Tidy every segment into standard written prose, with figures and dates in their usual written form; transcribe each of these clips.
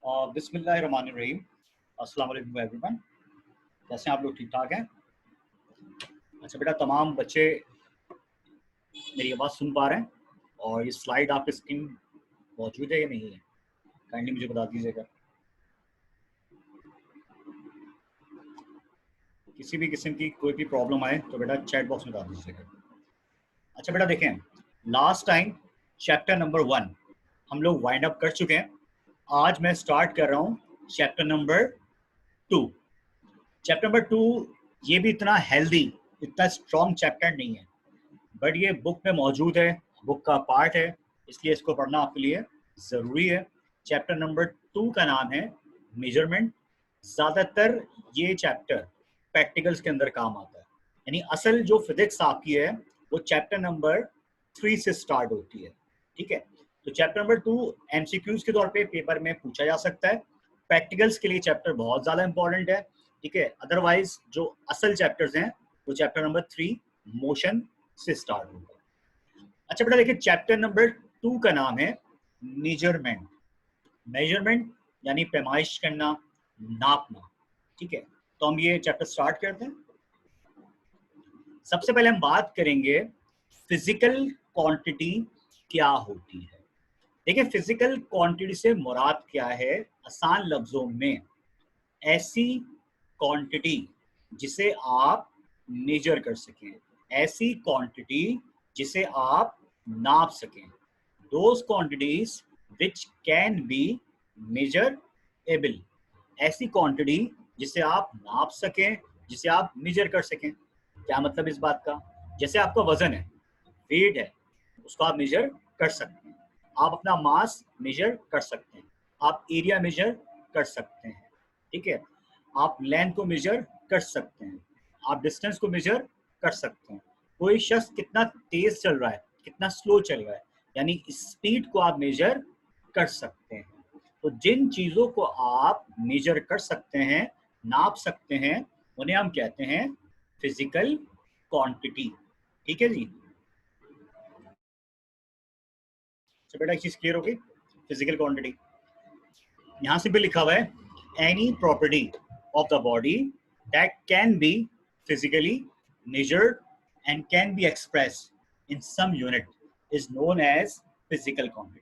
बिस्मिल्लाहिर्रहमानिर्रहीम। अस्सलाम वालेकुम एवरीवन। कैसे हैं आप लोग? ठीक ठाक हैं? अच्छा बेटा, तमाम बच्चे मेरी आवाज़ सुन पा रहे हैं? और ये स्लाइड आपकी स्क्रीन मौजूद है या नहीं है? काइंडली मुझे बता दीजिएगा। किसी भी किस्म की कोई भी प्रॉब्लम आए तो बेटा चैट बॉक्स में बता दीजिएगा। अच्छा बेटा देखें, लास्ट टाइम चैप्टर नंबर 1 हम लोग वाइंड अप कर चुके हैं। आज मैं स्टार्ट कर रहा हूँ चैप्टर नंबर 2। चैप्टर नंबर 2 ये भी इतना हेल्दी, इतना स्ट्रॉन्ग चैप्टर नहीं है, बट ये बुक में मौजूद है, बुक का पार्ट है, इसलिए इसको पढ़ना आपके लिए ज़रूरी है। चैप्टर नंबर 2 का नाम है मेजरमेंट। ज़्यादातर ये चैप्टर प्रैक्टिकल्स के अंदर काम आता है, यानी असल जो फिजिक्स आपकी है वो चैप्टर नंबर 3 से स्टार्ट होती है। ठीक है, तो चैप्टर नंबर 2 एमसीक्यूज के तौर पे पेपर में पूछा जा सकता है। प्रैक्टिकल्स के लिए चैप्टर बहुत ज़्यादा इंपॉर्टेंट है। ठीक है, अदरवाइज जो असल चैप्टर्स हैं वो चैप्टर नंबर 3 मोशन से स्टार्ट होगा। अच्छा बेटा देखिए, चैप्टर नंबर 2 का नाम है मेजरमेंट। मेजरमेंट यानी पैमाइश करना, नापना। ठीक है, तो हम ये चैप्टर स्टार्ट करते हैं। सबसे पहले हम बात करेंगे फिजिकल क्वांटिटी क्या होती है। देखिए, फिजिकल क्वांटिटी से मुराद क्या है? आसान लफ्जों में ऐसी क्वांटिटी जिसे आप मेजर कर सकें, ऐसी क्वांटिटी जिसे आप नाप सकें। Those quantities which can be measurable, ऐसी क्वांटिटी जिसे आप नाप सकें, जिसे आप मेजर कर सकें। क्या मतलब इस बात का? जैसे आपका वजन है, वेट है, उसको आप मेजर कर सकते हैं। आप अपना मास मेजर कर सकते हैं, आप एरिया मेजर कर सकते हैं। ठीक है, आप लेंथ को मेजर कर सकते हैं, आप डिस्टेंस को मेजर कर सकते हैं। कोई शख्स कितना तेज चल रहा है, कितना स्लो चल रहा है, यानी स्पीड को आप मेजर कर सकते हैं। तो जिन चीज़ों को आप मेजर कर सकते हैं, नाप सकते हैं, उन्हें हम कहते हैं फिजिकल क्वांटिटी। ठीक है जी। तो बेटा एक चीज़ क्लियर होगी, फिजिकल क्वांटिटी यहाँ से भी लिखा हुआ है, any property of the body that can be physically measured and can be expressed in some unit is known as physical quantity।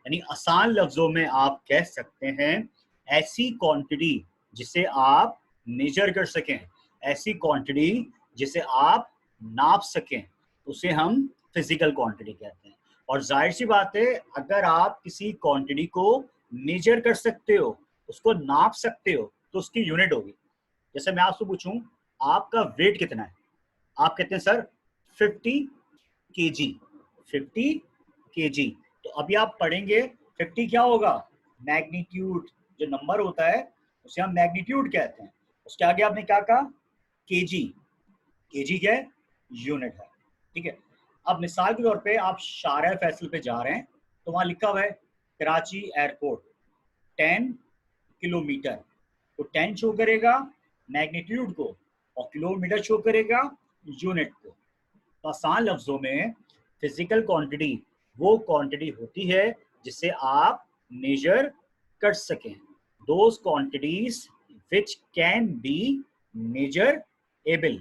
यानी आसान लफ्जों में आप कह सकते हैं ऐसी क्वांटिटी जिसे आप मेजर कर सकें, ऐसी क्वांटिटी जिसे आप नाप सकें, उसे हम फिजिकल क्वांटिटी कहते हैं। और जाहिर सी बात है, अगर आप किसी क्वांटिटी को मेजर कर सकते हो, उसको नाप सकते हो, तो उसकी यूनिट होगी। जैसे मैं आपसे पूछूं आपका वेट कितना है, आप कहते हैं सर 50 kg, 50 kg। तो अभी आप पढ़ेंगे 50 क्या होगा? मैग्नीट्यूड। जो नंबर होता है उसे हम मैग्नीट्यूड कहते हैं। उसके आगे आपने क्या कहा? केजी। केजी क्या है? यूनिट है। ठीक है, अब मिसाल के तौर पे आप शारा फैसल पे जा रहे हैं, तो वहां लिखा हुआ है कराची एयरपोर्ट 10 किलोमीटर। तो 10 शो करेगा मैग्नीट्यूड को और किलोमीटर शो करेगा यूनिट को। तो आसान लफ्जों में फिजिकल क्वांटिटी वो क्वांटिटी होती है जिसे आप मेजर कर सकें। Those quantities which can be measurable,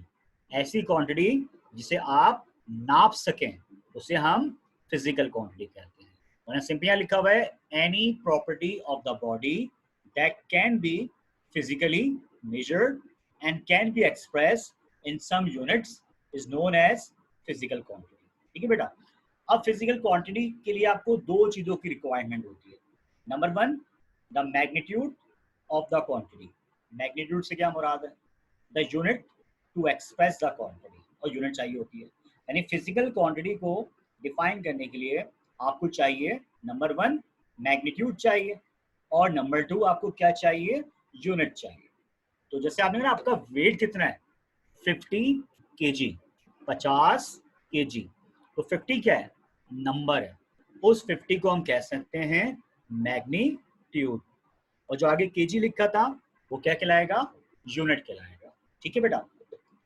ऐसी क्वांटिटी जिसे आप नाप सकें, उसे हम फिजिकल क्वांटिटी कहते हैं। और सिंपल लिखा हुआ है, any property of the body that can be physically measured and can be expressed in some units is known as physical quantity। ठीक है बेटा, अब फिजिकल क्वांटिटी के लिए आपको दो चीजों की रिक्वायरमेंट होती है। Number 1, the magnitude of the quantity. Magnitude से क्या मुराद है? The unit to express the quantity, और यूनिट चाहिए होती है। यानी फिजिकल क्वांटिटी को डिफाइन करने के लिए आपको चाहिए नंबर 1 मैग्नीट्यूड चाहिए, और नंबर 2 आपको क्या चाहिए? यूनिट चाहिए। तो जैसे आपने कहा आपका वेट कितना है? 50 kg, 50 kg। तो 50 क्या है? नंबर है। उस 50 को हम कह सकते हैं मैग्नीट्यूड, और जो आगे केजी लिखा था वो क्या कहलाएगा? यूनिट कहलाएगा। ठीक है बेटा,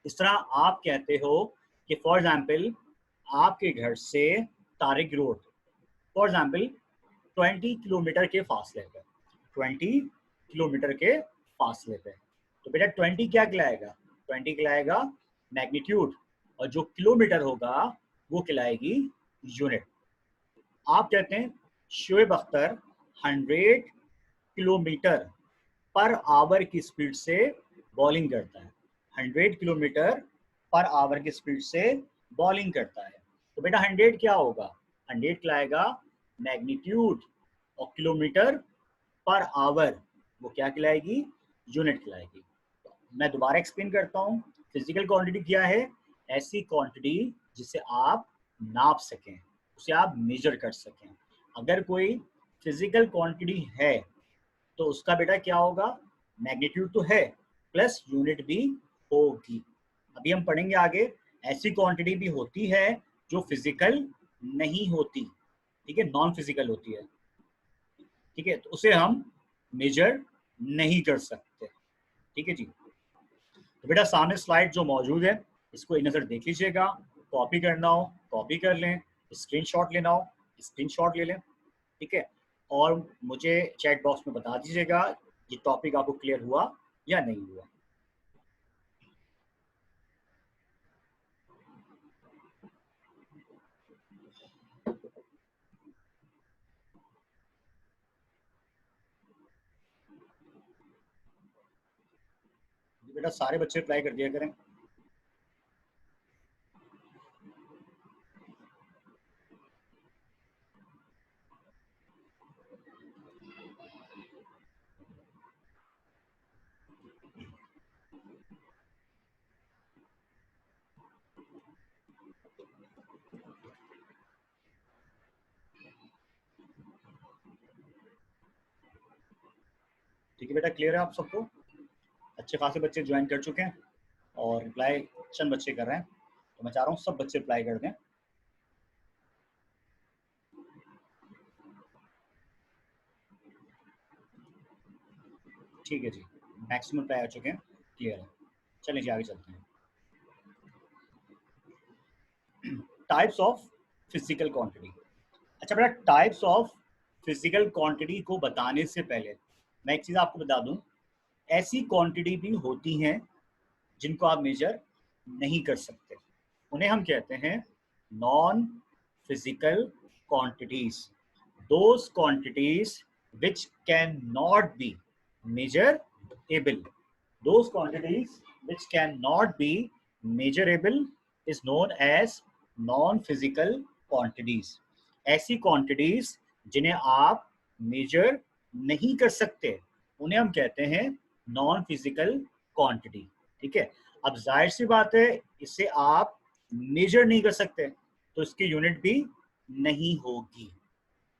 इस तरह आप कहते हो कि फॉर एग्जाम्पल आपके घर से Tariq road for example 20 kilometre के फासले पर, 20 किलोमीटर के फासले पे। तो बेटा 20 क्या कहलाएगा? 20 कहलाएगा मैग्नीट्यूड, और जो किलोमीटर होगा वो कहलाएगी यूनिट। आप कहते हैं Shoaib Akhtar 100 kilometre per hour की स्पीड से बॉलिंग करता है। 100 किलोमीटर पर आवर की स्पीड से बॉलिंग करता है। तो बेटा 100 क्या होगा? 100 कहलाएगा मैग्नीट्यूड, और किलोमीटर पर आवर वो क्या कहलाएगी? यूनिट कहलाएगी। मैं दोबारा एक्सप्लेन करता हूँ। फिजिकल क्वांटिटी क्या है? ऐसी क्वांटिटी जिसे आप नाप सकें, उसे आप मेजर कर सकें। अगर कोई फिजिकल क्वांटिटी है तो उसका बेटा क्या होगा? मैग्नीट्यूड तो है प्लस यूनिट भी होगी। अभी हम पढ़ेंगे आगे, ऐसी क्वांटिटी भी होती है जो फिजिकल नहीं होती, ठीक है, नॉन फिजिकल होती है, ठीक है, तो उसे हम मेजर नहीं कर सकते, ठीक है जी। तो बेटा सामने स्लाइड जो मौजूद है इसको एक नज़र देख लीजिएगा। कॉपी करना हो कॉपी कर लें, स्क्रीनशॉट लेना हो स्क्रीनशॉट ले लें, ठीक है। और मुझे चैट बॉक्स में बता दीजिएगा ये टॉपिक आपको क्लियर हुआ या नहीं हुआ। बेटा सारे बच्चे अप्लाई कर दिया करें। ठीक है बेटा, क्लियर है आप सबको? अच्छे खासे बच्चे ज्वाइन कर चुके हैं और रिप्लाई चंद बच्चे कर रहे हैं, तो मैं चाह रहा हूँ सब बच्चे अप्लाई कर दें। ठीक है जी, मैक्सिमम अप्लाई आ चुके हैं, क्लियर है। चलिए जी आगे चलते हैं। Types of physical quantity. अच्छा बेटा, टाइप्स ऑफ फिजिकल क्वांटिटी को बताने से पहले मैं एक चीज़ आपको बता दूं, ऐसी क्वांटिटी भी होती हैं जिनको आप मेजर नहीं कर सकते, उन्हें हम कहते हैं non physical quantities. Those quantities which cannot be measurable, those quantities which cannot be measurable is known as non physical quantities। ऐसी quantities जिन्हें आप मेजर नहीं कर सकते उन्हें हम कहते हैं नॉन फिजिकल क्वांटिटी, ठीक है। अब जाहिर सी बात है इसे आप मेजर नहीं कर सकते तो इसकी यूनिट भी नहीं होगी।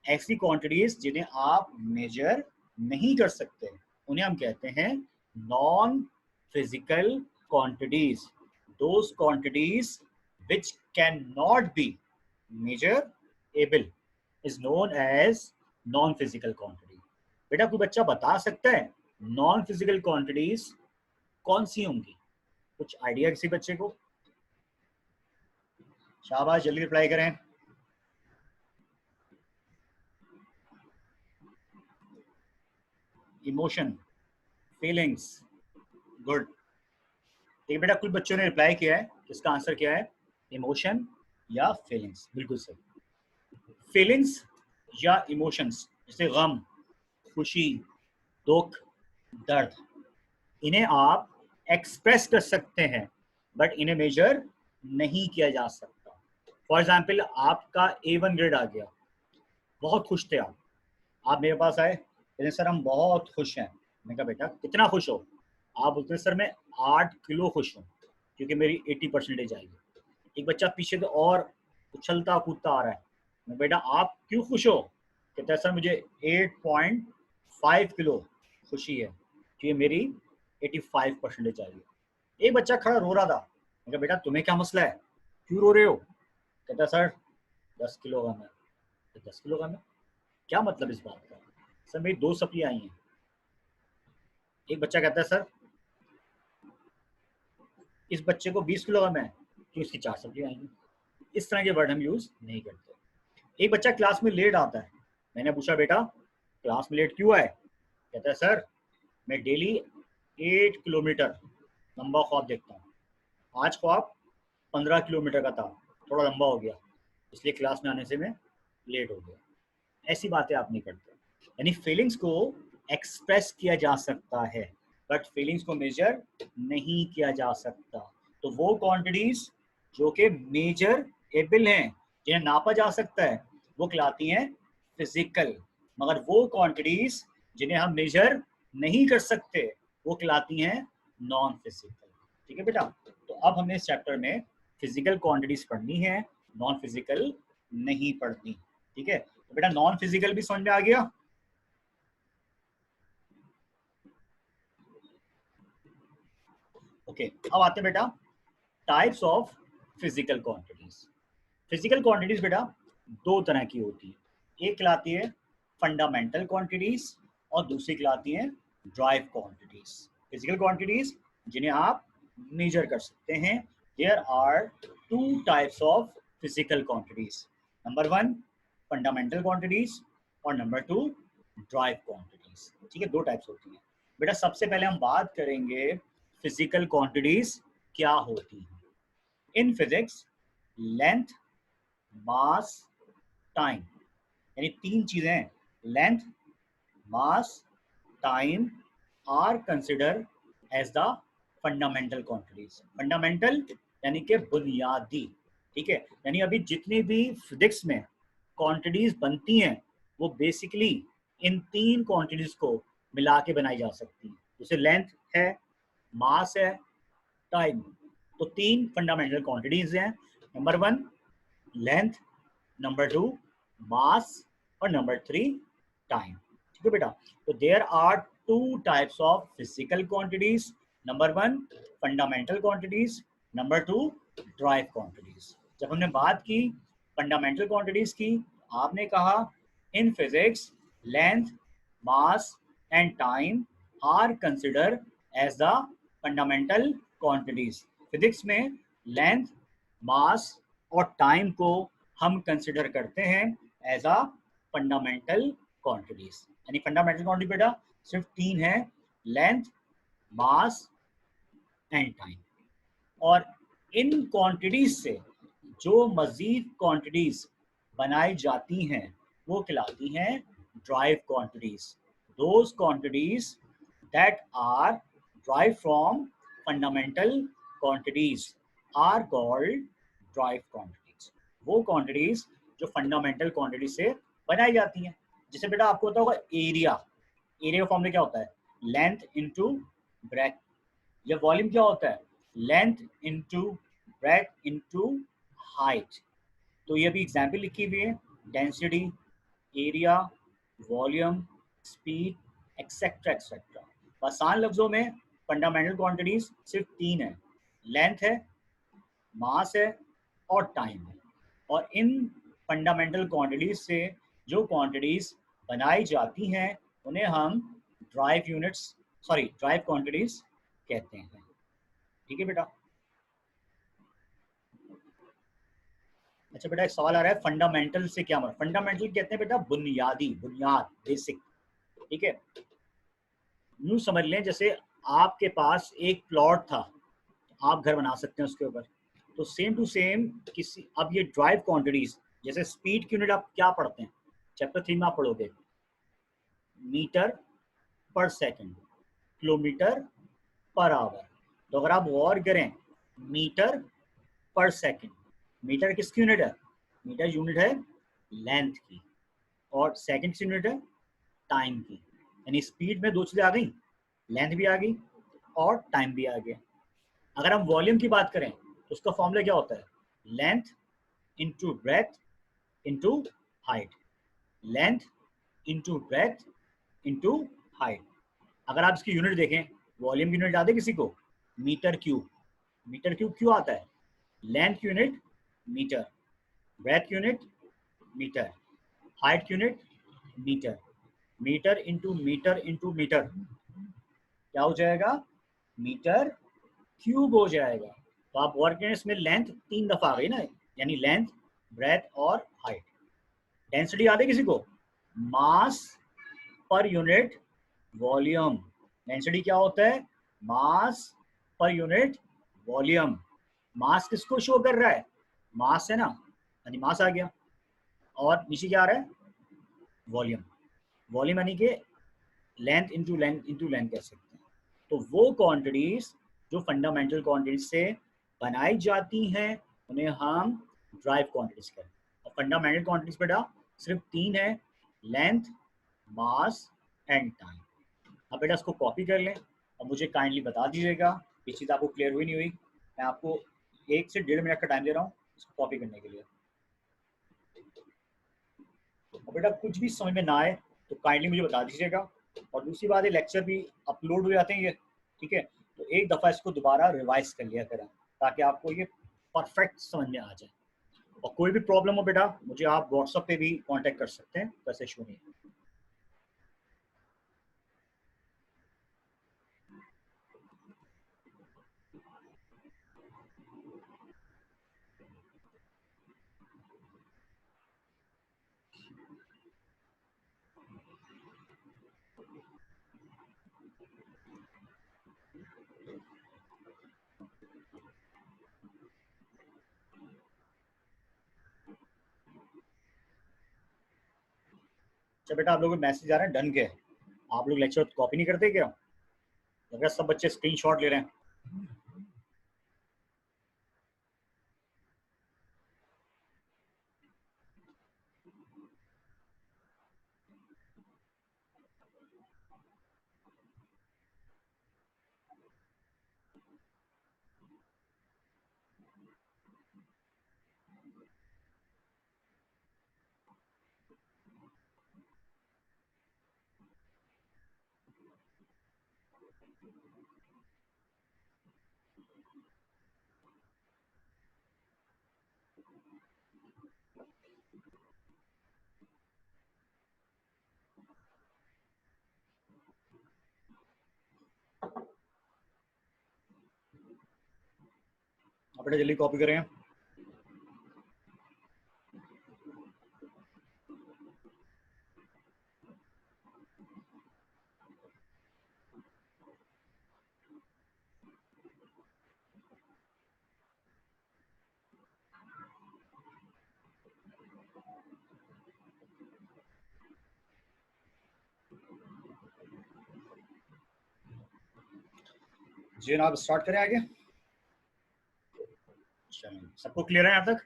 ऐसी क्वांटिटीज जिन्हें आप मेजर नहीं कर सकते उन्हें हम कहते हैं non physical quantities. Those quantities which cannot be measurable is known as non physical quantity. बेटा कोई बच्चा बता सकता है नॉन फिजिकल क्वांटिटीज कौन सी होंगी? कुछ आइडिया किसी बच्चे को? शाबाश, जल्दी रिप्लाई करें। Emotion, feelings, good. ठीक बेटा, कुछ बच्चों ने रिप्लाई किया है, इसका आंसर क्या है? इमोशन या फीलिंग्स, बिल्कुल सही। फीलिंग्स या इमोशंस जैसे गम, खुशी, दुख, दर्द, इन्हें आप एक्सप्रेस कर सकते हैं बट इन्हें मेजर नहीं किया जा सकता। फॉर एग्जाम्पल आपका A1 ग्रेड आ गया, बहुत खुश थे आप मेरे पास आए, कहते सर हम बहुत खुश हैं। मैंने कहा बेटा कितना खुश हो? आप बोलते सर मैं 8 किलो खुश हूँ क्योंकि मेरी 80% आई है। एक बच्चा पीछे तो और उछलता कूदता आ रहा है, मैं बेटा आप क्यों खुश हो? कहता है सर मुझे 8.5 किलो खुशी है क्योंकि मेरी 85% आई है। एक बच्चा खड़ा रो रहा था, मैं कहा बेटा तुम्हें क्या मसला है, क्यों रो रहे हो? कहता सर 10 किलो कम है। 10 किलो कम है, क्या मतलब इस बात का? सर मेरी 2 सप्ली आई हैं। एक बच्चा कहता है सर इस बच्चे को 20 किलो कम है क्यों इसकी 4 सप्ली आई हैं। इस तरह के वर्ड हम यूज नहीं करते। एक बच्चा क्लास में लेट आता है, मैंने पूछा बेटा क्लास में लेट क्यों आए? कहता है सर मैं डेली 8 किलोमीटर लंबा ख्वाब देखता हूँ, आज ख्वाब 15 किलोमीटर का था, थोड़ा लंबा हो गया इसलिए क्लास में आने से मैं लेट हो गया। ऐसी बातें आप नहीं करते। यानी फीलिंग्स को एक्सप्रेस किया जा सकता है बट फीलिंग्स को मेजर नहीं किया जा सकता। तो वो क्वांटिटीज जो कि मेजर एबल हैं, जिन्हें नापा जा सकता है, वो कहलाती हैं फिजिकल। मगर वो क्वांटिटीज जिन्हें हम मेजर नहीं कर सकते वो कहलाती हैं नॉन फिजिकल। ठीक है बेटा, तो अब हमने इस चैप्टर में फिजिकल क्वांटिटीज पढ़नी है, नॉन फिजिकल नहीं पढ़नी। ठीक है, तो बेटा नॉन फिजिकल भी समझ में आ गया। ओके, अब आते हैं बेटा types of physical quantities. Physical quantities बेटा दो तरह की होती है, एक कहलाती है फंडामेंटल क्वांटिटीज और दूसरी कहलाती है ड्राइव क्वांटिटीज। फिजिकल क्वांटिटीज जिन्हें आप मेजर कर सकते हैं। There are two types of physical quantities, number 1 fundamental quantities और नंबर 2 ड्राइव क्वांटिटीज। ठीक है, दो टाइप्स होती हैं बेटा। सबसे पहले हम बात करेंगे फिजिकल क्वांटिटीज क्या होती हैं। In physics length, mass, time, यानी तीन चीजें हैं, length, mass, time are consider as the fundamental quantities. Fundamental यानी कि बुनियादी। ठीक है, यानी अभी जितनी भी फिजिक्स में क्वांटिटीज बनती हैं वो बेसिकली इन तीन क्वांटिटीज को मिला के बनाई जा सकती हैं। जैसे लेंथ है, मास है, टाइम। तो तीन फंडामेंटल क्वांटिटीज हैं, नंबर 1 लेंथ, नंबर 2 मास और नंबर 3 टाइम। ठीक है बेटा, तो there are two types of physical quantities, number 1 fundamental quantities, number 2 derived quantities. जब हमने बात की फंडामेंटल क्वांटिटीज की, आपने कहा in physics length, mass and time are consider as the fundamental quantities. Physics में लेंथ, मास और टाइम को हम कंसिडर करते हैं एज अ फंडामेंटल क्वांटिटीज। यानी फंडामेंटल क्वांटिटी बेटा सिर्फ तीन है, लेंथ, मास एंड टाइम। और इन क्वांटिटीज से जो मजीद क्वांटिटीज बनाई जाती हैं वो कहलाती हैं derived quantities. Those quantities that are derived from fundamental quantities are called derived quantities. वो क्वांटिटीज जो फंडामेंटल क्वांटिटी से बनाई जाती हैं। जैसे बेटा आपको पता होगा एरिया, एरिया का फॉर्मूला क्या होता है, लेंथ इनटू ब्रेथ। या वॉल्यूम क्या होता है, length into breadth into height. तो ये भी एग्जाम्पल लिखी हुई है, density, area, volume, speed etcetera etcetera. आसान लफ्जों में फंडामेंटल क्वांटिटीज सिर्फ तीन है, लेंथ है, मास है और टाइम है। और इन फंडामेंटल क्वांटिटीज से जो क्वांटिटीज बनाई जाती हैं उन्हें हम ड्राइव यूनिट्स ड्राइव क्वांटिटीज कहते हैं। ठीक है बेटा। अच्छा बेटा एक सवाल आ रहा है, फंडामेंटल से क्या मतलब? फंडामेंटल कहते हैं बेटा बुनियादी, बुनियाद, बेसिक। ठीक है, यूं समझ लें जैसे आपके पास एक प्लॉट था, आप घर बना सकते हैं उसके ऊपर। तो सेम टू सेम किसी, अब ये ड्राइव क्वांटिटीज, जैसे स्पीड की यूनिट आप क्या पढ़ते हैं, चैप्टर 3 में आप पढ़ोगे मीटर पर सेकंड, किलोमीटर पर आवर। तो अगर आप गौर करें मीटर पर सेकंड, मीटर किसकी यूनिट है, मीटर यूनिट है लेंथ की, और सेकंड की यूनिट है टाइम की। यानी स्पीड में दो चीजें आ गई, लेंथ भी आ गई और टाइम भी आ गया। अगर हम वॉल्यूम की बात करें तो उसका फॉर्मूला क्या होता है, length into breadth into height, length into breadth into height. अगर आप इसकी यूनिट देखें, वॉल्यूम की यूनिट याद है किसी को, मीटर क्यूब। मीटर क्यूब क्यों आता है, length unit metre, breadth unit metre, height unit metre. Metre into metre into metre क्या हो जाएगा, मीटर क्यूब हो जाएगा। तो आप गौर करें इसमें लेंथ 3 दफा आ गई ना, यानी लेंथ, ब्रेथ और हाइट। डेंसिटी याद है किसी को, मास पर यूनिट वॉल्यूम। डेंसिटी क्या होता है? मास पर यूनिट वॉल्यूम। मास किसको शो कर रहा है? मास है ना, यानी मास आ गया, और नीचे क्या आ रहा है? वॉल्यूम। वॉल्यूम यानी कि लेंथ इंटू लेंथ कह सकते हैं। तो वो क्वांटिटीज जो फंडामेंटल क्वांटिटीज से बनाई जाती हैं उन्हें हम ड्राइव क्वांटिटीज कहते हैं। और फंडामेंटल क्वांटिटीज बेटा सिर्फ तीन है, लेंथ, मास एंड टाइम। अब बेटा इसको कॉपी कर लें और मुझे काइंडली बता दीजिएगा ये चीज़ आपको क्लियर हुई नहीं हुई। मैं आपको 1 से 1.5 मिनट का टाइम दे रहा हूँ इसको कॉपी करने के लिए। और बेटा कुछ भी समझ में ना आए तो काइंडली मुझे बता दीजिएगा। और दूसरी बात, ये लेक्चर भी अपलोड हो जाते हैं ये, ठीक है, तो एक दफ़ा इसको दोबारा रिवाइज कर लिया करें ताकि आपको ये परफेक्ट समझ में आ जाए। और कोई भी प्रॉब्लम हो बेटा मुझे आप व्हाट्सएप पे भी कांटेक्ट कर सकते हैं, वैसे इशू नहीं है। अच्छा बेटा, आप लोगों को मैसेज आ रहे हैं डन के, आप लोग लेक्चर कॉपी नहीं करते क्या? लग रहा है सब बच्चे स्क्रीनशॉट ले रहे हैं। आप बेटा जल्दी कॉपी करें। जी जनाब, स्टार्ट करें आगे। चलिए, सबको क्लियर है यहाँ तक?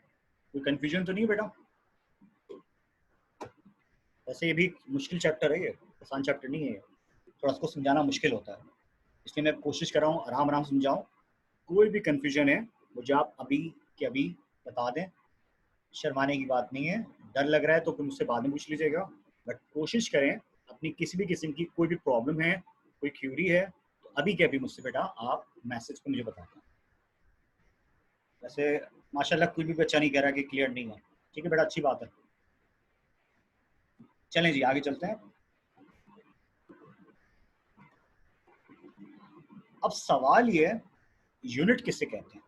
कोई कंफ्यूजन तो नहीं है बेटा? वैसे ये भी मुश्किल चैप्टर है, ये आसान चैप्टर नहीं है, थोड़ा इसको समझाना मुश्किल होता है, इसलिए मैं कोशिश कर रहा हूँ आराम आराम समझाऊँ। कोई भी कंफ्यूजन है मुझे आप अभी के अभी बता दें, शर्माने की बात नहीं है। डर लग रहा है तो फिर मुझसे बाद में पूछ लीजिएगा, बट कोशिश करें अपनी किसी भी किस्म की कोई भी प्रॉब्लम है, कोई क्यूरी है तो अभी के अभी मुझसे बेटा आप मैसेज पर मुझे बता दें। वैसे माशाल्लाह कोई भी बच्चा नहीं कह रहा कि क्लियर नहीं है, ठीक है बेटा, अच्छी बात है। चलें जी आगे चलते हैं। अब सवाल ये है, यूनिट किससे कहते हैं?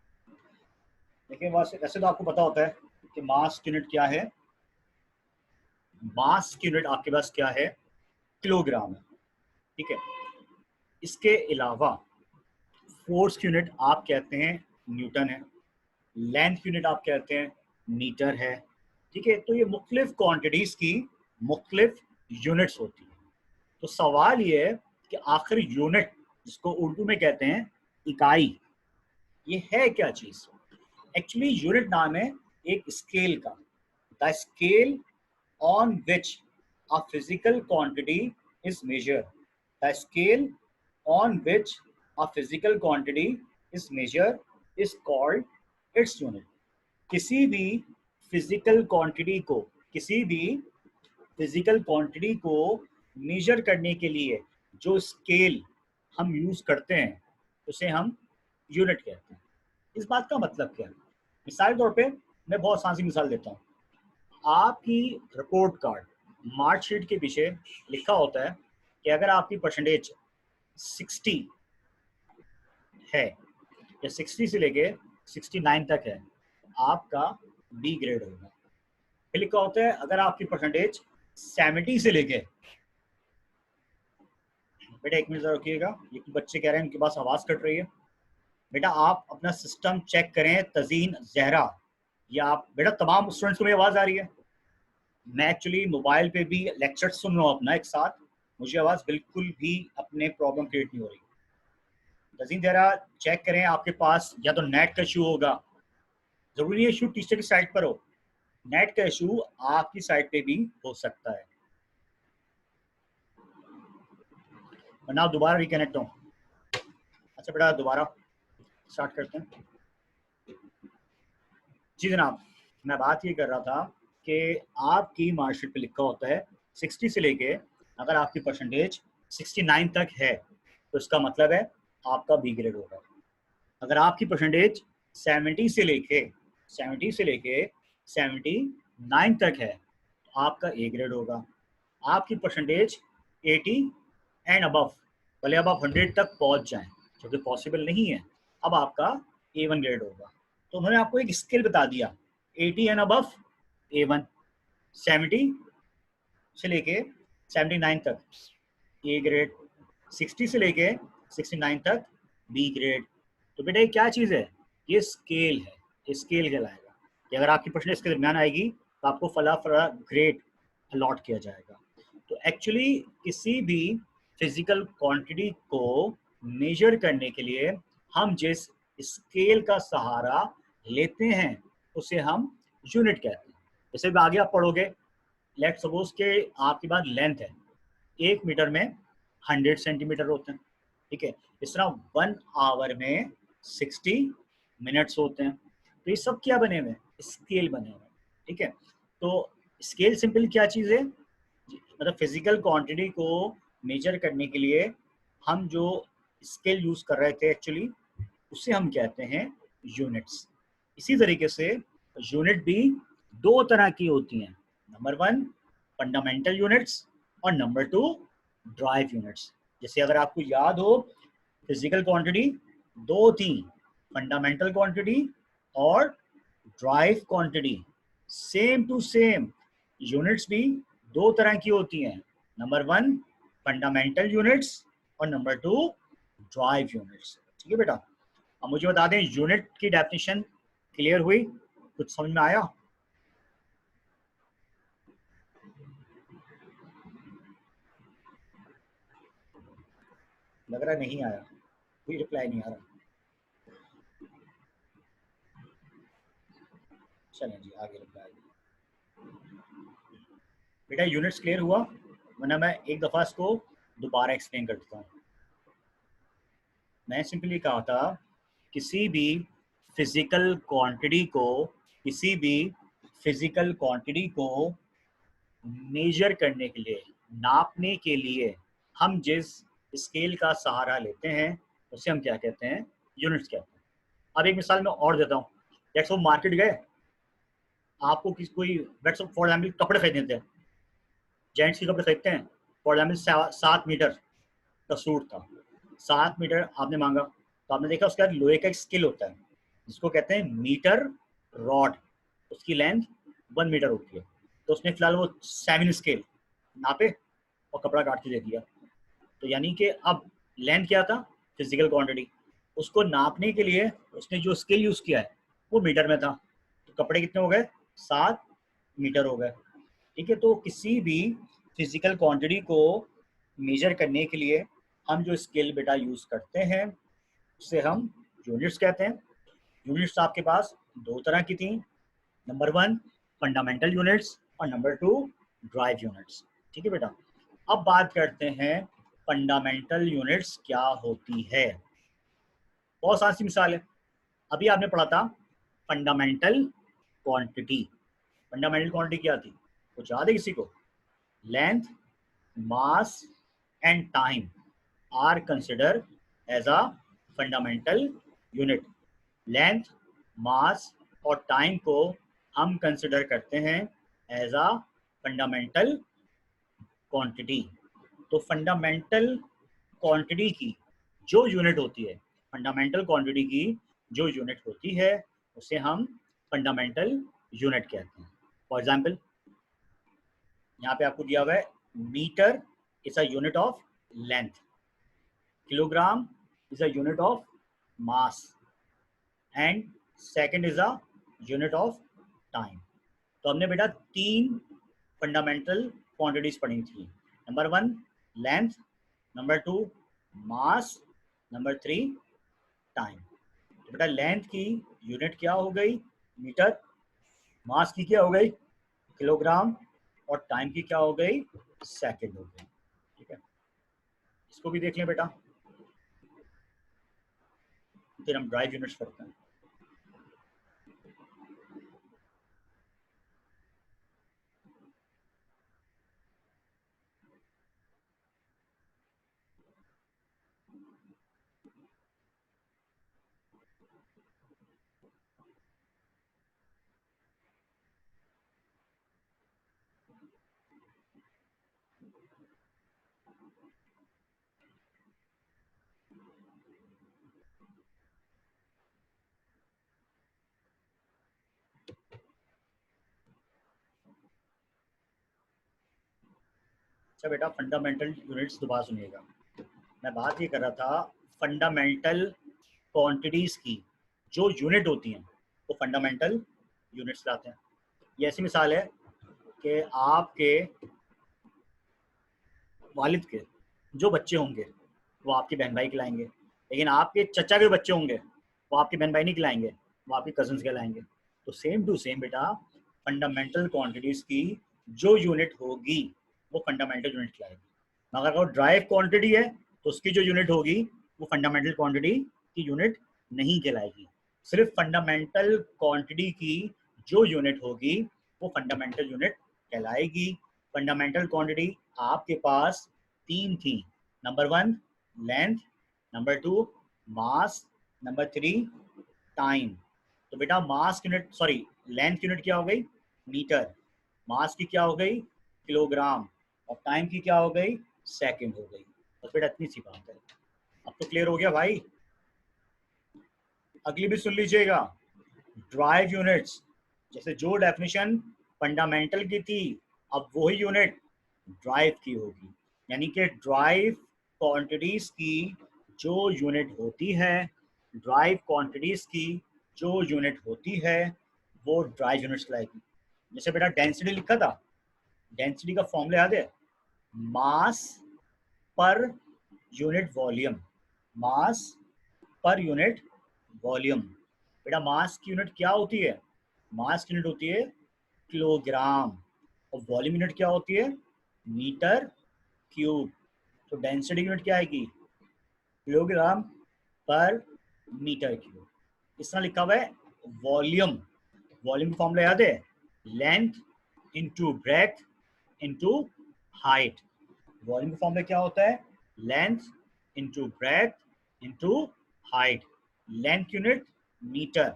देखिए वैसे वैसे तो आपको पता होता है कि मास यूनिट क्या है। मास यूनिट आपके पास क्या है? किलोग्राम है, ठीक है। इसके अलावा फोर्स यूनिट आप कहते हैं न्यूटन है, लेंथ यूनिट आप कहते हैं मीटर है, ठीक है। तो ये मुख्तलिफ क्वांटिटीज की मुख्तलिफ यूनिट्स होती है। तो सवाल ये है कि आखिर यूनिट, जिसको उर्दू में कहते हैं इकाई, ये है क्या चीज? एक्चुअली यूनिट नाम है एक स्केल का, the scale on which a physical quantity is measured. The scale on which a physical quantity is measured is called its unit. किसी भी फिजिकल क्वांटिटी को, किसी भी फिजिकल क्वांटिटी को मेजर करने के लिए जो स्केल हम यूज करते हैं उसे हम यूनिट कहते हैं। इस बात का मतलब क्या है? मिसाल के तौर पे मैं बहुत आसान सी मिसाल देता हूँ। आपकी रिपोर्ट कार्ड, मार्कशीट के पीछे लिखा होता है कि अगर आपकी परसेंटेज 60 है या 60 से लेके 69 तक है, आपका बी ग्रेड होगा। फिर लिखा होता है अगर आपकी परसेंटेज 70 से लेके बेटा एक मिनट जरा रुकिएगा, ये कुछ बच्चे कह रहे हैं उनके पास आवाज़ कट रही है। बेटा आप अपना सिस्टम चेक करें। तजीन, जहरा, ये आप बेटा तमाम स्टूडेंट्स को मेरी आवाज़ आ रही है? मैं एक्चुअली मोबाइल पे भी लेक्चर सुन रहा हूँ अपना एक साथ, मुझे आवाज़ बिल्कुल भी अपने प्रॉब्लम क्रिएट नहीं हो रही। तजीन, जरा चेक करें, आपके पास या तो नेट का इशू होगा, जरूरी है इशू टीचर की साइड पर हो, नेट का इशू आपकी साइड पे भी हो सकता है, वरना दोबारा रिकनेक्ट हो। अच्छा बेटा दोबारा स्टार्ट करते हैं। जी जनाब, मैं बात ये कर रहा था कि आपकी मार्कशीट पे लिखा होता है 60 से लेके, अगर आपकी परसेंटेज 69 तक है तो इसका मतलब है आपका बी ग्रेड होगा। अगर आपकी परसेंटेज 70 से लेके 79 तक है तो आपका ए ग्रेड होगा। आपकी परसेंटेज 80 एंड अबव, भले अब आप 100 तक पहुंच जाएं, जो कि पॉसिबल नहीं है, अब आपका A1 ग्रेड होगा। तो उन्होंने आपको एक स्केल बता दिया, 80 एंड अबव A1, 70 से लेके 79 तक ए ग्रेड, 60 से लेके 69 तक बी ग्रेड। तो बेटा ये क्या चीज़ है? ये स्केल है, ये स्केल कहलाएगा कि अगर आपकी परसेंटेज इसके दरमियान आएगी तो आपको फला फला ग्रेड अलॉट किया जाएगा। तो एक्चुअली किसी भी फिजिकल क्वांटिटी को मेजर करने के लिए हम जिस स्केल का सहारा लेते हैं उसे हम यूनिट कहते हैं। जैसे भी आगे आप पढ़ोगे, लेट सपोज के आपके पास लेंथ है, 1 मीटर में 100 सेंटीमीटर होते हैं, ठीक है। इस तरह 1 आवर में 60 मिनट्स होते हैं। तो ये सब क्या बने हुए हैं? स्केल बने हुए हैं, ठीक है। तो स्केल सिंपल क्या चीज़ है? मतलब फिजिकल क्वांटिटी को मेजर करने के लिए हम जो स्केल यूज कर रहे थे एक्चुअली, उसे हम कहते हैं यूनिट्स। इसी तरीके से यूनिट भी दो तरह की होती हैं, नंबर 1 फंडामेंटल यूनिट्स और नंबर 2 ड्राइव यूनिट्स। जैसे अगर आपको याद हो, फिजिकल क्वांटिटी दो थी, फंडामेंटल क्वांटिटी और derived quantity. Same to same units भी दो तरह की होती हैं, नंबर 1 फंडामेंटल यूनिट्स और नंबर 2 ड्राइव यूनिट्स, ठीक है बेटा। अब मुझे बता दें, यूनिट की डेफिनेशन क्लियर हुई? कुछ समझ में आया? लग रहा नहीं आया, कोई रिप्लाई नहीं आ रहा। चलें जी आगे रिप्लाई। बेटा यूनिट्स क्लियर हुआ? वरना मैं एक दफ़ा इसको दोबारा एक्सप्लेन कर देता हूँ। मैं सिंपली कहा था, किसी भी फिजिकल क्वांटिटी को किसी भी फिजिकल क्वांटिटी को मेजर करने के लिए, नापने के लिए हम जिस स्केल का सहारा लेते हैं उसे हम क्या कहते हैं? यूनिट्स कहते हैं। अब एक मिसाल मैं और देता हूँ। जैसे वो मार्केट गए, आपको किसी कोई फॉर एग्जाम्पल कपड़े खरीदने थे, जेंट्स के कपड़े खरीदते हैं, फॉर एग्जाम्पल 7 मीटर का सूट था, 7 मीटर आपने मांगा, तो आपने देखा उसके बाद लोहे का एक स्केल होता है जिसको कहते हैं मीटर रॉड, उसकी लेंथ 1 मीटर होती है। तो उसने फिलहाल वो 7 स्केल नापे और कपड़ा काट के दे दिया। तो यानी कि अब लेंथ क्या था? Physical quantity. उसको नापने के लिए उसने जो स्केल यूज किया है वो मीटर में था, तो कपड़े कितने हो गए? 7 मीटर हो गए, ठीक है। तो किसी भी फिजिकल क्वांटिटी को मेजर करने के लिए हम जो स्केल बेटा यूज करते हैं उसे हम यूनिट्स कहते हैं। यूनिट्स आपके पास दो तरह की थी, नंबर 1 फंडामेंटल यूनिट्स और नंबर 2 ड्राइव यूनिट्स, ठीक है बेटा। अब बात करते हैं फंडामेंटल यूनिट्स क्या होती है। बहुत आसान सी मिसाल है, अभी आपने पढ़ा था फंडामेंटल क्वांटिटी। फंडामेंटल क्वांटिटी क्या थी? कुछ याद है किसी को? Length, mass and time are consider as a fundamental unit. Length, mass और टाइम को हम कंसिडर करते हैं एज अ फंडामेंटल क्वांटिटी। तो फंडामेंटल क्वांटिटी की जो यूनिट होती है, फंडामेंटल क्वांटिटी की जो यूनिट होती है उसे हम फंडामेंटल यूनिट कहते हैं। फॉर एग्जाम्पल यहाँ पे आपको दिया हुआ है metre is a unit of length, kilogram is a unit of mass and second is a unit of time. तो हमने बेटा तीन फंडामेंटल क्वांटिटीज पढ़ी थी। Number one length, number two mass, number three time. तो बेटा लेंथ की unit क्या हो गई? मीटर। मास की क्या हो गई? किलोग्राम। और टाइम की क्या हो गई? सेकंड हो गई। ठीक है, इसको भी देख लें बेटा, फिर हम ड्राइव यूनिट्स करते हैं। अच्छा बेटा, फंडामेंटल यूनिट्स दोबारा सुनिएगा। मैं बात ये कर रहा था फंडामेंटल क्वांटिटीज की जो यूनिट होती हैं वो फंडामेंटल यूनिट्स लाते हैं। ये ऐसी मिसाल है कि आपके वालिद के जो बच्चे होंगे वो आपके बहन भाई खिलाएंगे, लेकिन आपके चचा के बच्चे होंगे वो आपके बहन भाई नहीं खिलाएंगे, वो आपके कजन्स खिलाएंगे। तो सेम टू सेम बेटा, फंडामेंटल क्वांटिटीज की जो यूनिट होगी वो फंडामेंटल यूनिट खिलाएगी। मगर अगर ड्राइव क्वांटिटी है तो उसकी जो यूनिट होगी वो फंडामेंटल क्वांटिटी की यूनिट नहीं कहलाएगी। सिर्फ फंडामेंटल क्वांटिटी की जो यूनिट होगी वो फंडामेंटल यूनिट कहलाएगी। फंडामेंटल क्वांटिटी आपके पास तीन थी। Number one length, number two mass, number three time. तो बेटा मास की यूनिट, सॉरी लेंथ की यूनिट क्या हो गई? मीटर। मास की क्या हो गई? किलोग्राम। और टाइम की क्या हो गई? सेकंड हो गई। बस बेटा इतनी सी बात है। अब तो क्लियर हो गया भाई। अगली भी सुन लीजिएगा। ड्राइव यूनिट्स, जैसे जो डेफिनेशन फंडामेंटल की थी अब वही यूनिट ड्राइव की होगी। यानी कि ड्राइव क्वांटिटीज की जो यूनिट होती है, ड्राइव क्वांटिटीज की जो यूनिट होती है वो ड्राइव यूनिट्स लाएगी। जैसे बेटा डेंसिटी लिखा था, डेंसिटी का फॉर्मूला याद है? मास per unit volume. Mass per unit volume. बेटा मास की यूनिट क्या होती है? मास की यूनिट होती है किलोग्राम। और वॉल्यूम यूनिट क्या होती है? Metre cube. तो डेंसिटी यूनिट क्या आएगी? किलोग्राम पर मीटर क्यूब। इस तरह लिखा हुआ है वॉल्यूम। वॉल्यूम का फॉर्मूला याद है? Length into breadth into height. Volume का फॉर्मूला क्या होता है? Length into breadth into height. Length unit metre,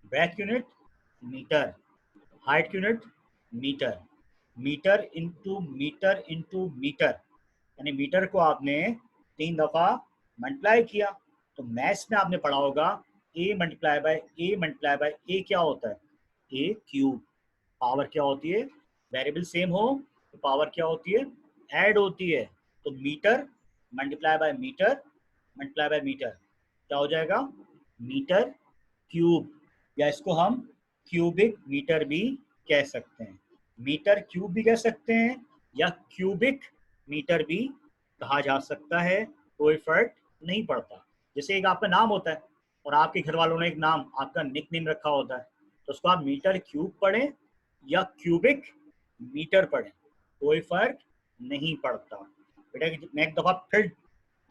breadth unit metre, height unit metre. Metre into metre into metre, यानी मीटर को आपने 3 दफा मल्टीप्लाई किया। तो मैथ्स में आपने पढ़ा होगा A multiply by A multiply by A क्या होता है? ए क्यूब। पावर क्या होती है? वेरिएबल सेम हो तो पावर क्या होती है? ऐड होती है। तो metre multiply by metre multiply by metre क्या हो जाएगा? Metre cube. या इसको हम क्यूबिक मीटर भी कह सकते हैं, मीटर क्यूब भी कह सकते हैं, या क्यूबिक मीटर भी कहा जा सकता है। कोई फर्क नहीं पड़ता। जैसे एक आपका नाम होता है और आपके घर वालों ने एक नाम, आपका निक नेम रखा होता है, तो उसको आप मीटर क्यूब पढ़ें या क्यूबिक मीटर पढ़ें, कोई फर्क नहीं पड़ता। बेटा मैं एक दफा फिर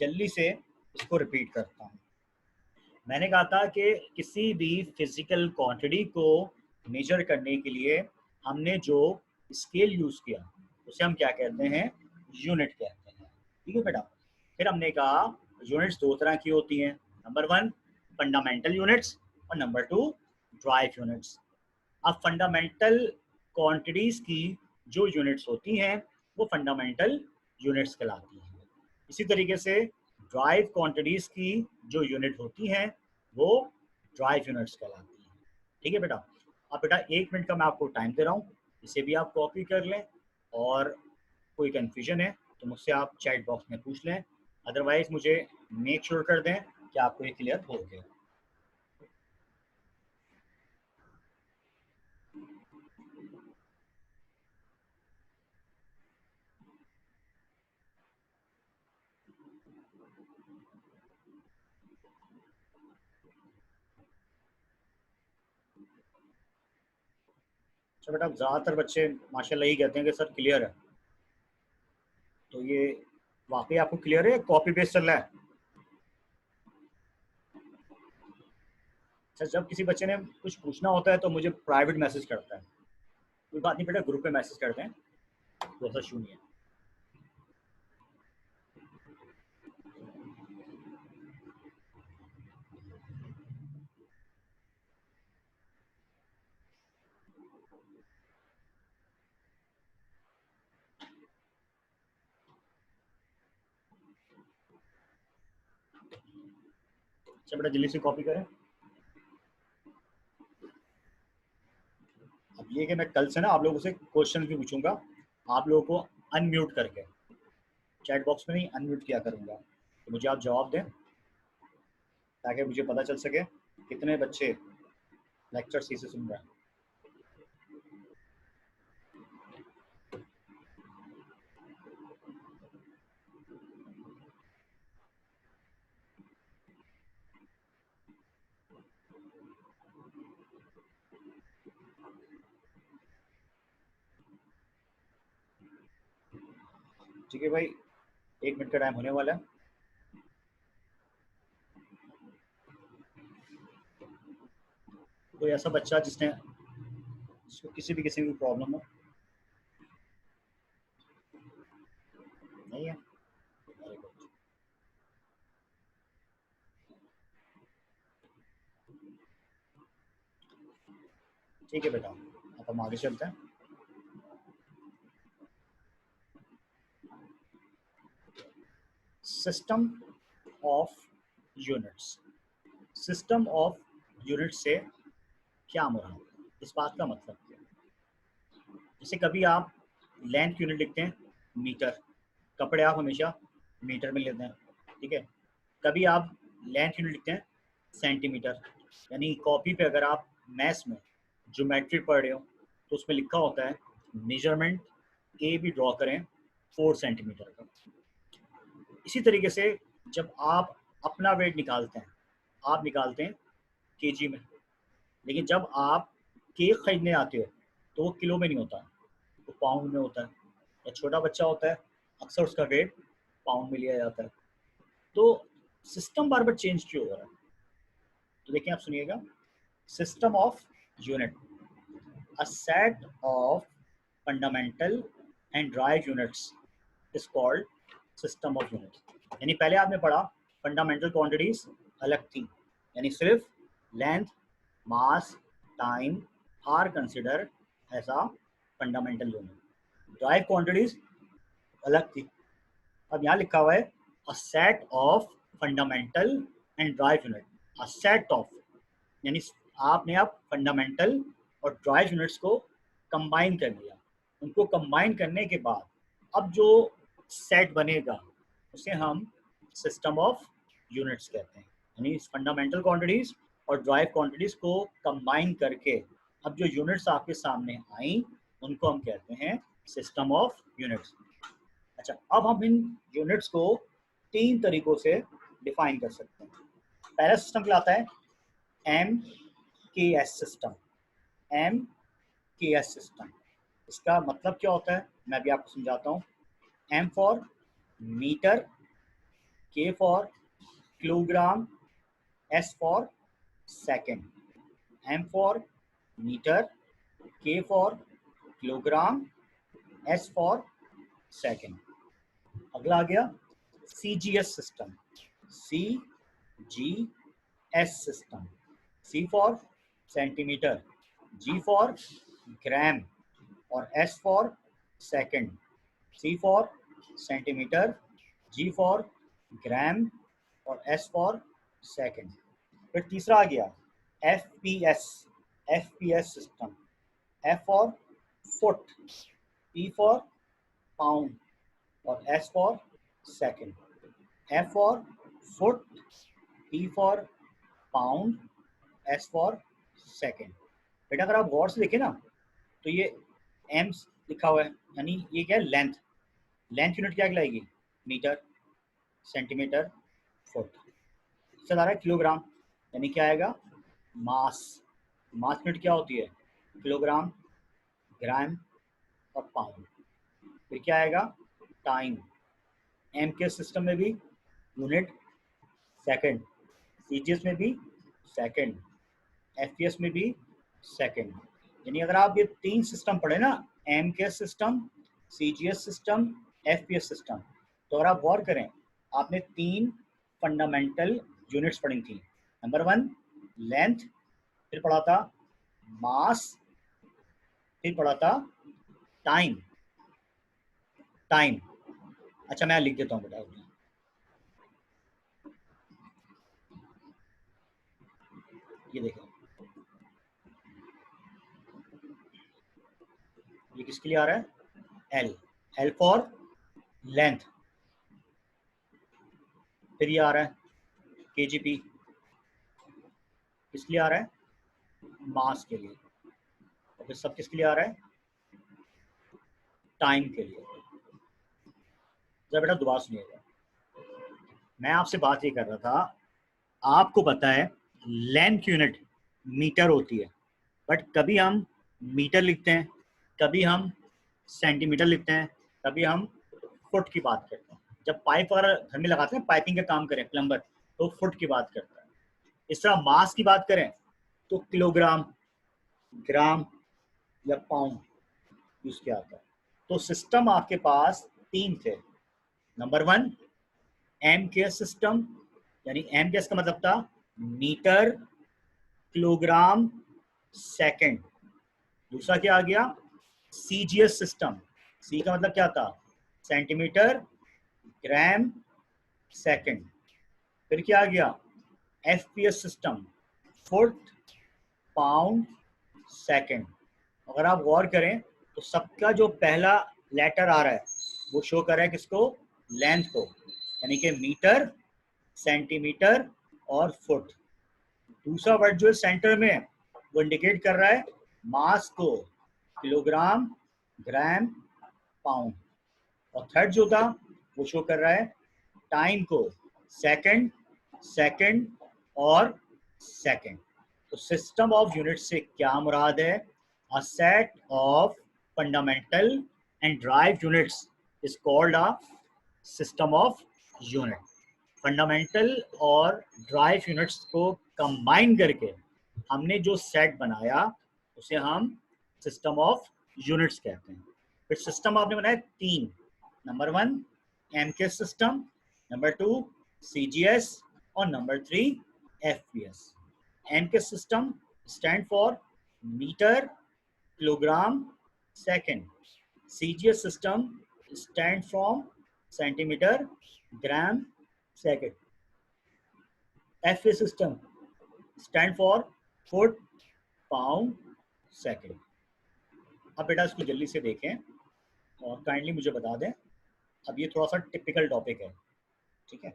जल्दी से इसको रिपीट करता हूँ। मैंने कहा था कि किसी भी फिजिकल क्वांटिटी को मेजर करने के लिए हमने जो स्केल यूज किया उसे हम क्या कहते हैं? यूनिट कहते हैं। ठीक है बेटा। फिर हमने कहा यूनिट्स दो तरह की होती हैं। नंबर वन फंडामेंटल यूनिट्स और नंबर टू ड्राइव यूनिट्स। अब फंडामेंटल क्वांटिटीज की जो यूनिट्स होती हैं वो फंडामेंटल यूनिट्स कहलाती हैं। इसी तरीके से ड्राइव क्वांटिटीज की जो यूनिट होती हैं वो ड्राइव यूनिट्स कहलाती हैं। ठीक है बेटा। अब बेटा 1 मिनट का मैं आपको टाइम दे रहा हूँ, इसे भी आप कॉपी कर लें, और कोई कन्फ्यूजन है तो मुझसे आप चैट बॉक्स में पूछ लें, अदरवाइज मुझे मेक श्योर कर दें कि आपको ये क्लियर हो गया। अच्छा बेटा, ज़्यादातर बच्चे माशाल्लाह यही कहते हैं कि सर क्लियर है, तो ये वाकई आपको क्लियर है, कॉपी पेस्ट चल रहा है? अच्छा, जब किसी बच्चे ने कुछ पूछना होता है तो मुझे प्राइवेट मैसेज करता है, कोई बात नहीं बेटा, ग्रुप पे मैसेज करते हैं, तो ऐसा इशू नहीं है। अच्छा बेटा, जल्दी से कॉपी करें। अब ये कि मैं कल से ना आप लोगों से क्वेश्चन भी पूछूंगा, आप लोगों को अनम्यूट करके, चैट बॉक्स में नहीं, अनम्यूट किया करूंगा, तो मुझे आप जवाब दें ताकि मुझे पता चल सके कितने बच्चे लेक्चर सही से सुन रहे हैं। ठीक है भाई, 1 मिनट का टाइम होने वाला है। कोई ऐसा बच्चा जिसको किसी भी किस्म की प्रॉब्लम हो? नहीं है? Very good. ठीक है बेटा, अब हम आगे चलते हैं। System of units. System of unit से क्या मुराद, इस बात का मतलब क्या है? जैसे कभी आप लेंथ यूनिट लिखते हैं मीटर, कपड़े आप हमेशा मीटर में लेते हैं, ठीक है। कभी आप लेंथ यूनिट लिखते हैं सेंटीमीटर, यानी कॉपी पे अगर आप मैथ्स में ज्योमेट्री पढ़ रहे हो तो उसमें लिखा होता है मेजरमेंट ए भी ड्रॉ करें 4 सेंटीमीटर का। इसी तरीके से जब आप अपना वेट निकालते हैं, आप निकालते हैं केजी में, लेकिन जब आप केक खरीदने आते हो तो वो किलो में नहीं होता, वो पाउंड में होता है। या छोटा बच्चा होता है, अक्सर उसका वेट पाउंड में लिया जाता है। तो सिस्टम बार बार चेंज क्यों हो रहा है? तो देखिए, आप सुनिएगा। System of unit, a set of fundamental and drive units is called system of units. यानी पहले आपने पढ़ा फंडामेंटल क्वांटिटीज अलग थी, यानी सिर्फ length, mass, time are consider as a fundamental unit. Derived quantities अलग थी। अब यहाँ लिखा हुआ है a set of fundamental and derived unit. A set of यानी आपने अब फंडामेंटल और ड्राइव यूनिट्स को कंबाइन कर लिया। उनको कंबाइन करने के बाद अब जो सेट बनेगा उसे हम सिस्टम ऑफ यूनिट्स कहते हैं। यानी फंडामेंटल क्वांटिटीज और ड्राइव क्वांटिटीज को कंबाइन करके अब जो यूनिट्स आपके सामने आई उनको हम कहते हैं सिस्टम ऑफ यूनिट्स। अच्छा, अब हम इन यूनिट्स को 3 तरीकों से डिफाइन कर सकते हैं। पहला सिस्टम कहलाता है एम के एस सिस्टम। एम के एस सिस्टम, इसका मतलब क्या होता है मैं भी आपको समझाता हूँ। M for metre, K for kilogram, S for second. M for metre, K for kilogram, S for second. अगला आ गया C G S system. C G S system, C for centimetre, G for gram और S for second. C for centimetre, G for gram और S for second. फिर तीसरा आ गया F P S. F P S system, F for foot, P for pound और S for second. F for foot, P for pound, S for second। बेटा अगर आप गौर से देखें ना तो ये m लिखा हुआ है, यानी ये क्या है, लेंथ। लेंथ यूनिट क्या कहलाएगी, मीटर, सेंटीमीटर, फुट। इससे आ रहा है किलोग्राम, यानी क्या आएगा, मास। मास यूनिट क्या होती है, किलोग्राम, ग्राम और पाउंड। फिर क्या आएगा, टाइम। एम के सिस्टम में भी यूनिट सेकंड, सीजीएस में भी सेकंड, एफपीएस में भी सेकंड। यानी अगर आप ये तीन सिस्टम पढ़े ना, M K system, CGS system, FPS system, तो अगर आप गौर करें, आपने तीन फंडामेंटल यूनिट्स पढ़ी थी। नंबर वन लेंथ, फिर पढ़ा था मास, फिर पढ़ा था टाइम। टाइम, अच्छा मैं लिख देता हूँ बेटा, ये देखो, ये किसके लिए आ रहा है, एल। L for length. फिर ये आ रहा है केजीपी, किसके लिए आ रहा है, मास के लिए। और फिर सब किसके लिए आ रहा है, टाइम के लिए। जब बेटा दोबारा सुनिएगा, मैं आपसे बात ये कर रहा था, आपको पता है लेंथ यूनिट मीटर होती है, बट कभी हम मीटर लिखते हैं, कभी हम सेंटीमीटर लिखते हैं, कभी हम फुट की बात करते हैं। जब पाइप वगैरह घर में लगाते हैं, पाइपिंग का काम करें प्लम्बर, तो फुट की बात करता है। इस तरह मास की बात करें तो किलोग्राम, ग्राम या पाउंड यूज किया आता है। तो सिस्टम आपके पास तीन थे। Number one M K system, यानी एम के का मतलब था मीटर, किलोग्राम, सेकंड। दूसरा क्या आ गया, सीजीएस सिस्टम। सी का मतलब क्या था, सेंटीमीटर, ग्राम, सेकंड। फिर क्या आ गया, FPS system, foot, pound, second. अगर आप गौर करें तो सबका जो पहला लेटर आ रहा है वो शो कर रहा है किसको, लेंथ को, यानी कि मीटर, सेंटीमीटर और फुट। दूसरा वर्ड जो है सेंटर में, वो इंडिकेट कर रहा है मास को, किलोग्राम, ग्राम, पाउंड। और थर्ड जो था वो शो कर रहा है टाइम को, सेकंड, सेकंड और सेकंड। तो सिस्टम ऑफ यूनिट से क्या मुराद है, a set of fundamental and drive units is called a system of unit. Fundamental और ड्राइव यूनिट्स को कंबाइन करके हमने जो सेट बनाया उसे हम सिस्टम ऑफ यूनिट्स कहते हैं। फिर सिस्टम आपने बनाया तीन। Number one M K system, number two CGS और number three FPS. M K system stand for metre, kilogram, second. CGS system stand from centimetre, gram, second. FA system stand for foot, pound, second. अब बेटा इसको जल्दी से देखें और kindly मुझे बता दें। अब ये थोड़ा सा टिपिकल टॉपिक है, ठीक है।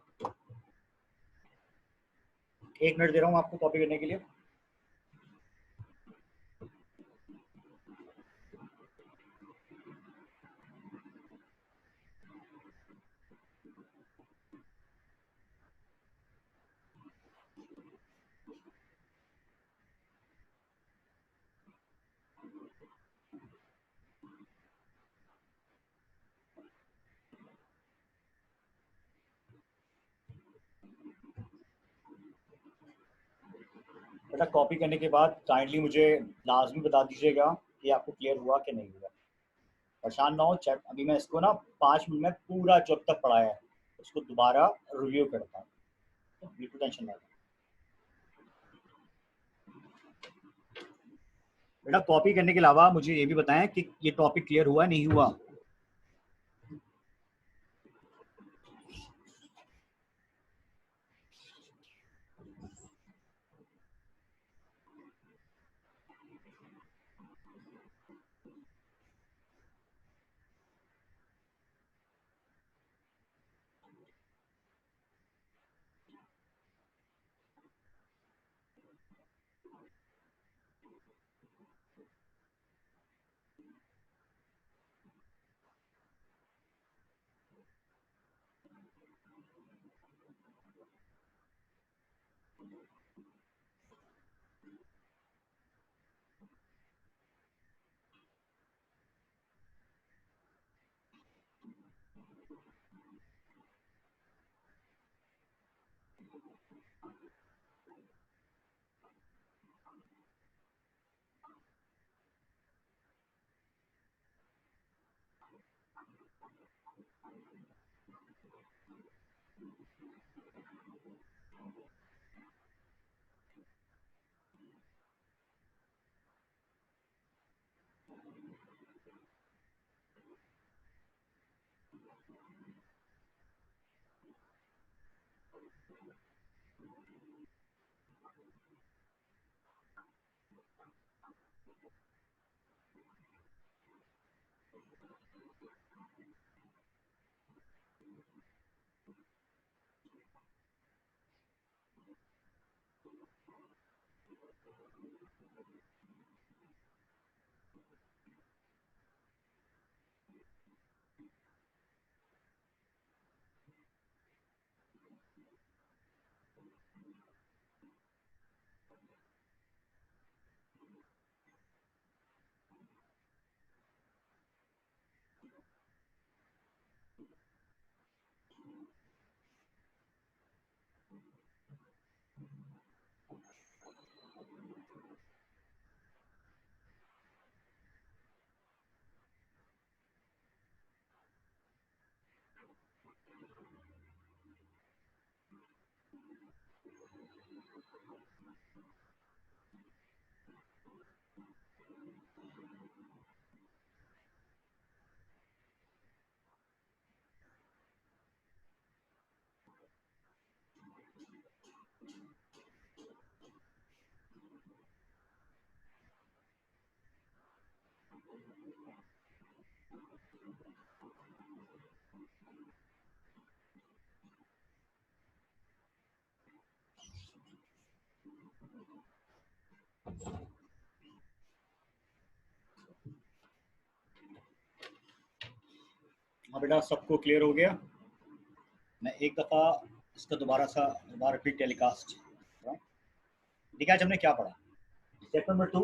1 मिनट दे रहा हूँ आपको कॉपी करने के लिए। बेटा कॉपी करने के बाद काइंडली मुझे लाजमी बता दीजिएगा कि आपको क्लियर हुआ कि नहीं हुआ। परेशान ना हो, चैट अभी मैं इसको ना 5 मिनट में पूरा जब तक पढ़ाया है उसको दोबारा रिव्यू करता हूँ, तो बिल्कुल टेंशन ना लें। बेटा कॉपी करने के अलावा मुझे ये भी बताएं कि ये टॉपिक क्लियर हुआ नहीं हुआ। हाँ बेटा, सबको क्लियर हो गया? मैं एक दफ़ा इसका दोबारा रिपीट टेलीकास्ट। ठीक है, आज हमने क्या पढ़ा? स्टेप नंबर 2,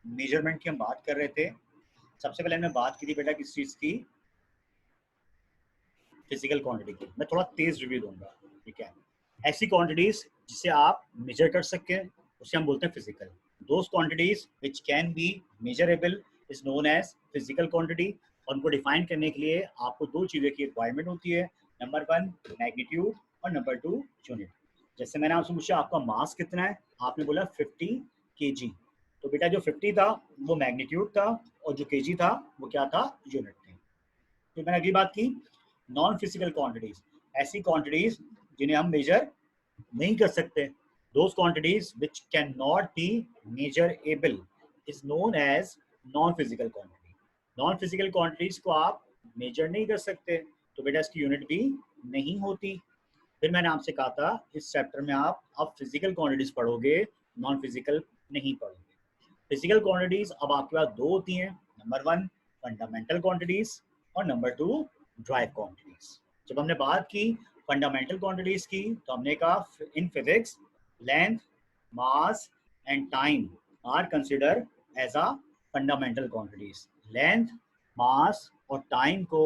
मेजरमेंट की हम बात कर रहे थे। सबसे पहले हमने बात की थी बेटा किस चीज़ की? फिजिकल क्वांटिटी की। मैं थोड़ा तेज रिव्यू दूंगा, ठीक है? ऐसी क्वांटिटीज जिसे आप मेजर कर सकें उसे हम बोलते हैं physical. Those quantities which can be measurable is known as physical quantity. और उनको डिफाइन करने के लिए आपको दो चीज़ों की रिक्वायरमेंट होती है। नंबर 1 मैग्नीट्यूड और नंबर 2 यूनिट। जैसे मैंने आपसे पूछा आपका मास कितना है, आपने बोला 50 kg। तो बेटा जो 50 था वो मैग्नीट्यूड था और जो kg था वो क्या था? यूनिट थी। तो मैंने अगली बात की नॉन फिजिकल क्वांटिटीज, ऐसी क्वांटिटीज जिन्हें हम मेजर नहीं कर सकते। Those quantities which can not be measurable is known as non physical quantity. Non physical quantities को आप मेजर नहीं कर सकते तो बेटा इसकी यूनिट भी नहीं होती। फिर मैंने आपसे कहा था इस चैप्टर में आप अब फिजिकल क्वांटिटीज पढ़ोगे, नॉन फिजिकल नहीं पढ़ोगे। फिजिकल क्वांटिटीज अब आपके पास दो होती हैं। नंबर 1 फंडामेंटल क्वांटिटीज और नंबर 2 ड्राइव क्वांटिटीज। जब हमने बात की फंडामेंटल क्वांटिटीज की तो हमने कहा in physics length, mass and time are consider as a fundamental quantities. Length, mass और टाइम को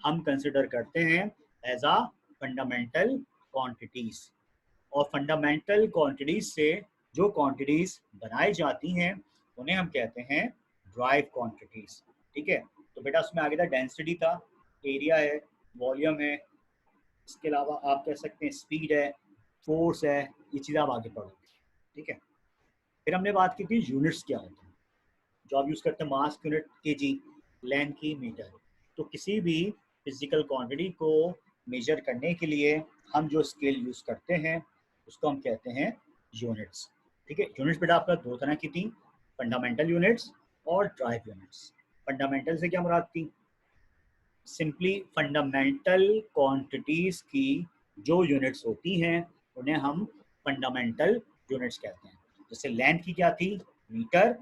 हम कंसिडर करते हैं एज अ फंडामेंटल क्वांटिटीज। और फंडामेंटल क्वांटिटीज से जो क्वांटिटीज बनाई जाती हैं उन्हें हम कहते हैं ड्राइव क्वांटिटीज। ठीक है, तो बेटा उसमें आगे था डेंसिटी था, एरिया है, वॉल्यूम है, इसके अलावा आप कह सकते हैं स्पीड है, फोर्स है, ये चीज़ें आप आगे पढ़ोगे। ठीक है, फिर हमने बात की थी यूनिट्स क्या होते हैं, जो आप यूज़ करते हैं मास यूनिट केजी, लेंथ की मीटर। तो किसी भी फिजिकल क्वांटिटी को मेजर करने के लिए हम जो स्केल यूज़ करते हैं उसको हम कहते हैं यूनिट्स। ठीक है, यूनिट्स बेटा आपका दो तरह की थी, फंडामेंटल यूनिट्स और ड्राइव यूनिट्स। फंडामेंटल से क्या मुराद थी? सिंपली फंडामेंटल क्वांटिटीज की जो यूनिट्स होती हैं उन्हें हम फंडामेंटल यूनिट्स कहते हैं। जैसे लेंथ की क्या थी? मीटर।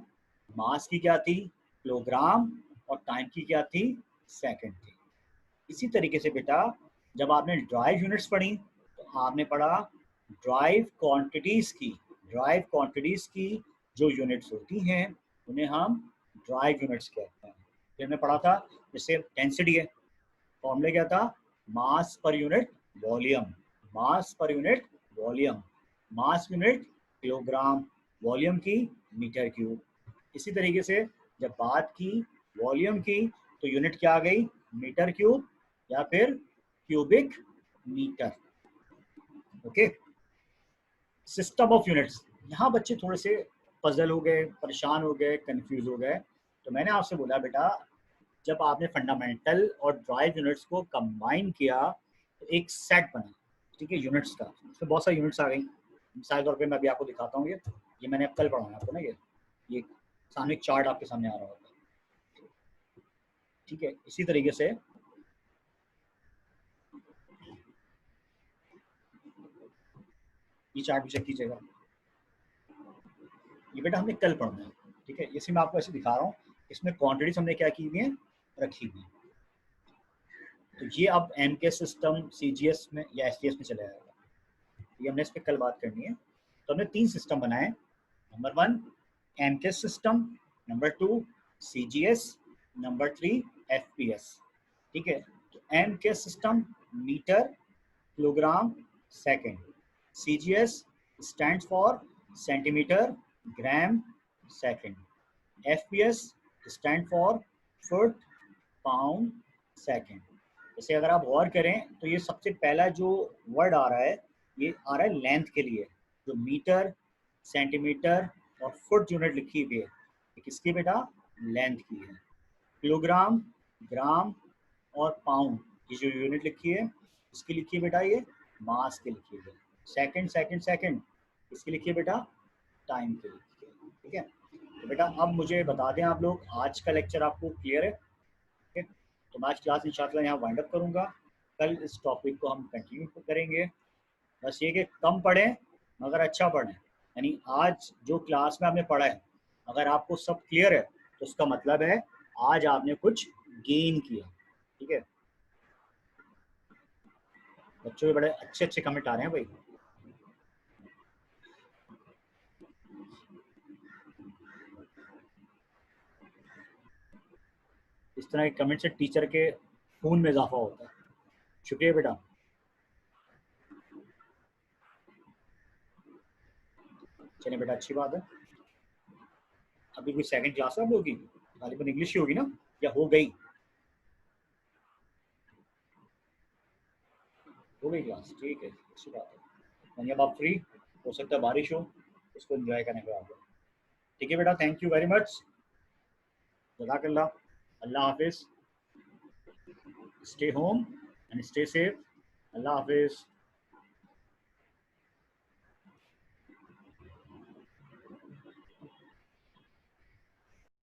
मास की क्या थी? किलोग्राम। और टाइम की क्या थी? सेकंड थी। इसी तरीके से बेटा जब आपने ड्राइव यूनिट्स पढ़ी तो आपने पढ़ा ड्राइव क्वांटिटीज की जो यूनिट्स होती हैं उन्हें हम ड्राइव यूनिट्स कहते हैं। फिर हमने पढ़ा था जैसे डेंसिटी है, फॉर्मूला क्या था, मास per unit volume, mass per unit volume, mass unit kilogram, volume की मीटर क्यूब। इसी तरीके से जब बात की वॉल्यूम की तो यूनिट क्या आ गई, मीटर क्यूब या फिर cubic metre. Okay, system of units, यहाँ बच्चे थोड़े से पजल हो गए, परेशान हो गए, कंफ्यूज हो गए। तो मैंने आपसे बोला बेटा जब आपने फंडामेंटल और ड्राइव यूनिट्स को कंबाइन किया तो एक सेट बना, ठीक है, यूनिट्स का। इसमें बहुत सारी यूनिट्स आ गई। मिसाल तौर पे मैं अभी आपको दिखाता हूँ, ये मैंने कल पढ़ाया आपको ना, ये सामने एक चार्ट आपके सामने आ रहा होगा, ठीक है। इसी तरीके से ये चार्ट भी चेक कीजिएगा, ये बेटा हमने कल पढ़ना है, ठीक है। इसी मैं आपको ऐसे दिखा रहा हूँ, इसमें क्वांटिटीज हमने क्या की हुई है, रखी हुई है। तो ये अब एम के सिस्टम सीजीएस में या एसजीएस में चला जाएगा, ये हमने इस पर कल बात करनी है। तो हमने 3 सिस्टम बनाए, number 1 M K system, number 2 CGS, number 3 FPS, ठीक है। तो M K system metre kilogram second, CGS stands for centimetre gram second, FPS stand for foot pound second. जैसे अगर आप गौर करें तो ये सबसे पहला जो वर्ड आ रहा है ये आ रहा है लेंथ के लिए, जो मीटर सेंटीमीटर और फुट यूनिट लिखी हुई है ये किसकी बेटा, लेंथ की है। किलोग्राम ग्राम और पाउंड ये जो यूनिट लिखी है इसकी लिखी है बेटा ये मास के लिखी है। सेकंड सेकंड सेकंड इसकी लिखी है बेटा टाइम के लिखी है, ठीक है। तो बेटा अब मुझे बता दें आप लोग, आज का लेक्चर आपको क्लियर है, ठीक है। तो मैं आज क्लास इंशाल्लाह यहाँ वाइंड अप करूँगा, कल इस टॉपिक को हम कंटिन्यू करेंगे। बस ये कि कम पढ़ें मगर अच्छा पढ़ें, यानी आज जो क्लास में आपने पढ़ा है अगर आपको सब क्लियर है तो उसका मतलब है आज आपने कुछ गेन किया, ठीक है। बच्चों के बड़े अच्छे अच्छे कमेंट आ रहे हैं भाई। इस तरह के कमेंट से टीचर के खून में इजाफा होता है। शुक्रिया बेटा। चलिए बेटा अच्छी बात है। अभी कोई सेकंड क्लास है आप लोगों की, गालिबन इंग्लिश ही होगी ना, या हो गई, हो गई क्लास, ठीक है, अच्छी बात है। यानी अब आप फ्री हो सकता है, बारिश हो इसको एंजॉय करने के बाद, ठीक है बेटा। थैंक यू वेरी मच, जज़ाकल्लाह, अल्लाह हाफिज़, stay home and stay safe, Allah हाफिज़।